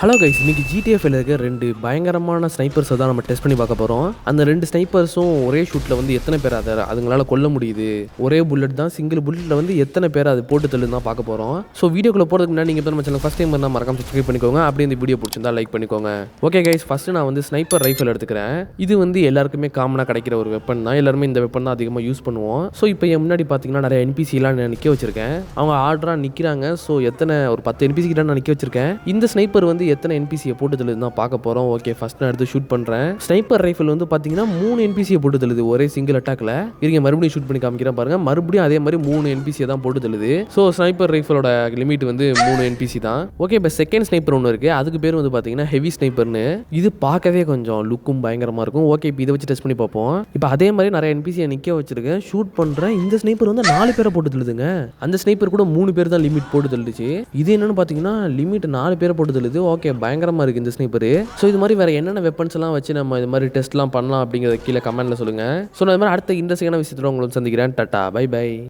Hello guys, இன்னைக்கு ஜிடிஎஃப்ல இருக்க 2 பயங்கரமான ஸ்னைப்பர்ஸை தான் நம்ம டெஸ்ட் பண்ணி பார்க்க போகிறோம். அந்த 2 ஸ்னைப்பர்ஸும் ஒரே ஷூட்டில் வந்து எத்தனை பேர் அதுங்களால கொல்ல முடியுது, ஒரே புல்லட் தான், சிங்கிள் புல்லட்டில் வந்து எத்தனை பேர் அது போட்டு தள்ளுன்னு தான் பார்க்க போகிறோம். ஸோ வீடியோக்குள்ள போகிறதுக்கு முன்னாடி நீங்கள் நம்ம சேனல் ஃபஸ்ட் டைம் இருந்தால் மறக்காம சப்ஸ்கிரைப் பண்ணிக்கோங்க. அப்படியே இந்த வீடியோ பிடிச்சிருந்தா லைக் பண்ணிக்கோங்க. ஓகே கைஸ், ஃபஸ்ட்டு நான் வந்து ஸ்னைப்பர் ரைஃபிள் எடுத்துக்கிறேன். இது வந்து எல்லாருக்குமே காமனாக கிடைக்கிற ஒரு வெப்பன் தான். எல்லாருமே இந்த வெப்பன் தான் அதிகமாக யூஸ் பண்ணுவோம். ஸோ இப்போ என் முன்னாடி பார்த்தீங்கன்னா நிறைய என்பிசிலாம் நிற்க வச்சிருக்கேன். அவங்க ஆர்டராக நிற்கிறாங்க. ஸோ எத்தனை ஒரு 10 என்பிசி கிட்ட நான் நிற்க வச்சிருக்கேன். இந்த ஸ்னைப்பர் வந்து எத்தனை என்பிசியை போட்டு தள்ளுது தான் பார்க்க போகிறோம். ஓகே, ஃபர்ஸ்ட் நான் எடுத்து ஷூட் பண்ணுறேன். ஸ்னைப்பர் ரைஃபிள் வந்து பார்த்தீங்கன்னா 3 என்பிசியை போட்டு தள்ளுது ஒரே சிங்கிள் அட்டாக்ல. இருங்க, மறுபடியும் ஷூட் பண்ணி காமிக்கிறேன் பாருங்க. மறுபடியும் அதே மாதிரி 3 என்பிசியை தான் போட்டு தள்ளுது. ஸோ ஸ்னைப்பர் ரைஃபிளோட லிமிட் வந்து 3 என்பிசி தான். ஓகே, இப்போ செகண்ட் ஸ்னைப்பர் ஒன்று இருக்கு. அதுக்கு பேர் வந்து பார்த்தீங்கன்னா ஹெவி ஸ்னைப்பர்னு. இது பார்க்கவே கொஞ்சம் லுக்கும் பயங்கரமாக இருக்கும். ஓகே, இப்போ இதை வச்சு டெஸ்ட் பண்ணி பார்ப்போம். இப்போ அதே மாதிரி நிறைய என்பிசியை நிற்க வச்சிருக்கேன். ஷூட் பண்ணுறேன். இந்த ஸ்னைப்பர் வந்து 4 பேரை போட்டு தள்ளுதுங்க. அந்த ஸ்னைப்பர் கூட 3 பேர் தான் லிமிட் போட்டு தள்ளுச்சு. இது என்னன்னு பார்த்தீங்கன்னா லிமிட் 4 பேரை போட்டு தள்ளுது. ஓகே, பயங்கரமாக இருக்குது இந்த ஸ்னைப்பர். ஸோ இது மாதிரி வேற என்னென்ன வெப்பன்ஸ் எல்லாம் வச்சு நம்ம இது மாதிரி டெஸ்ட்லாம் பண்ணலாம் அப்படிங்கிறத கீழே கமெண்ட்ல சொல்லுங்க. ஸோ நான் இது மாதிரி அடுத்த இன்ட்ரெஸ்டிங்கான விஷயத்தோட உங்களை சந்திக்கிறேன். Tata, bye by.